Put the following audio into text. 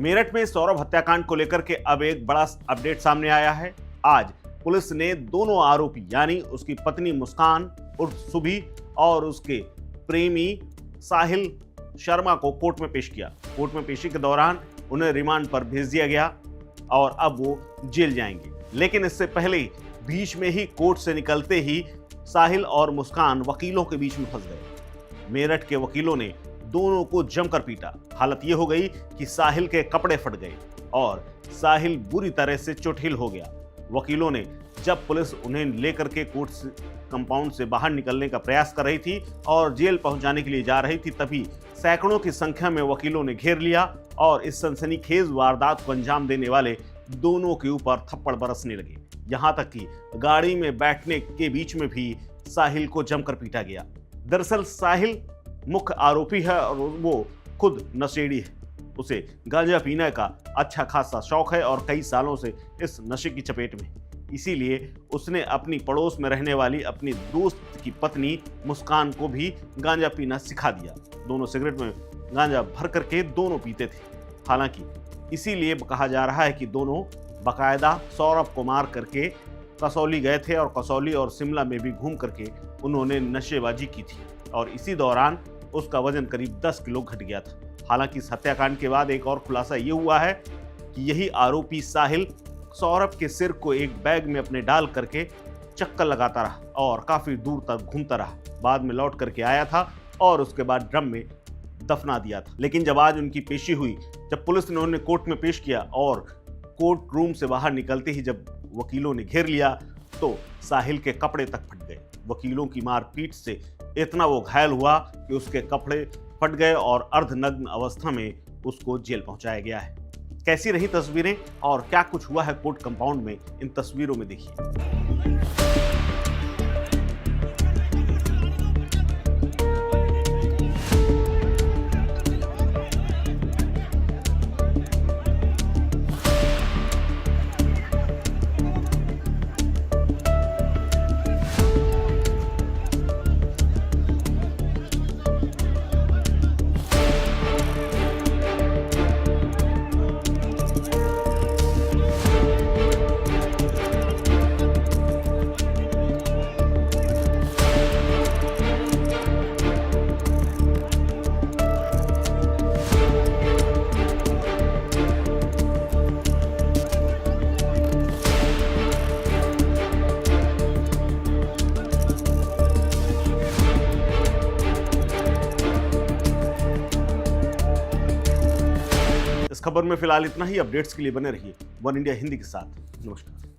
मेरठ में सौरभ हत्याकांड को लेकर के अब एक बड़ा अपडेट सामने आया है। आज पुलिस ने दोनों आरोपी यानी उसकी पत्नी मुस्कान उर्फ सुभी और उसके प्रेमी साहिल शर्मा को कोर्ट में पेश किया। कोर्ट में पेशी के दौरान उन्हें रिमांड पर भेज दिया गया और अब वो जेल जाएंगे। लेकिन इससे पहले बीच में ही कोर्ट से निकलते ही साहिल और मुस्कान वकीलों के बीच में फंस गए। मेरठ के वकीलों ने दोनों को जमकर पीटा। हालत यह हो गई कि साहिल के कपड़े फट गए और साहिल बुरी तरह से चोटिल हो गया। वकीलों ने जब पुलिस उन्हें लेकर के कोर्ट कंपाउंड से बाहर निकलने का प्रयास कर रही थी और जेल पहुंचाने के लिए जा रही थी, तभी सैकड़ों की संख्या में वकीलों ने घेर लिया और इस सनसनीखेज वारदात को अंजाम देने वाले दोनों के ऊपर थप्पड़ बरसने लगे। यहां तक कि गाड़ी में बैठने के बीच में भी साहिल को जमकर पीटा गया। दरअसल साहिल मुख्य आरोपी है और वो खुद नशेड़ी है। उसे गांजा पीने का अच्छा खासा शौक है और कई सालों से इस नशे की चपेट में। इसीलिए उसने अपनी पड़ोस में रहने वाली अपनी दोस्त की पत्नी मुस्कान को भी गांजा पीना सिखा दिया। दोनों सिगरेट में गांजा भर करके दोनों पीते थे। हालांकि इसीलिए कहा जा रहा है कि दोनों बाकायदा सौरभ को मार करके कसौली गए थे और कसौली और शिमला में भी घूम करके उन्होंने नशेबाजी की थी और इसी दौरान उसका वजन करीब 10 किलो घट गया था। हालांकि इस हत्याकांड के बाद एक और खुलासा ये हुआ है कि यही आरोपी साहिल सौरभ के सिर को एक बैग में अपने डाल करके चक्कर लगाता रहा और काफी दूर तक घूमता रहा। बाद में लौट करके आया था और उसके बाद ड्रम में दफना दिया था। लेकिन जब आज उनकी पेशी हुई, जब पुलिस ने उन्हें कोर्ट में पेश किया और कोर्ट रूम से बाहर निकलते ही जब वकीलों ने घेर लिया तो साहिल के कपड़े तक फट गए। वकीलों की मारपीट से इतना वो घायल हुआ कि उसके कपड़े फट गए और अर्धनग्न अवस्था में उसको जेल पहुंचाया गया है। कैसी रही तस्वीरें और क्या कुछ हुआ है कोर्ट कंपाउंड में, इन तस्वीरों में देखिए। इस खबर में फिलहाल इतना ही। अपडेट्स के लिए बने रहिए वन इंडिया हिंदी के साथ। नमस्कार।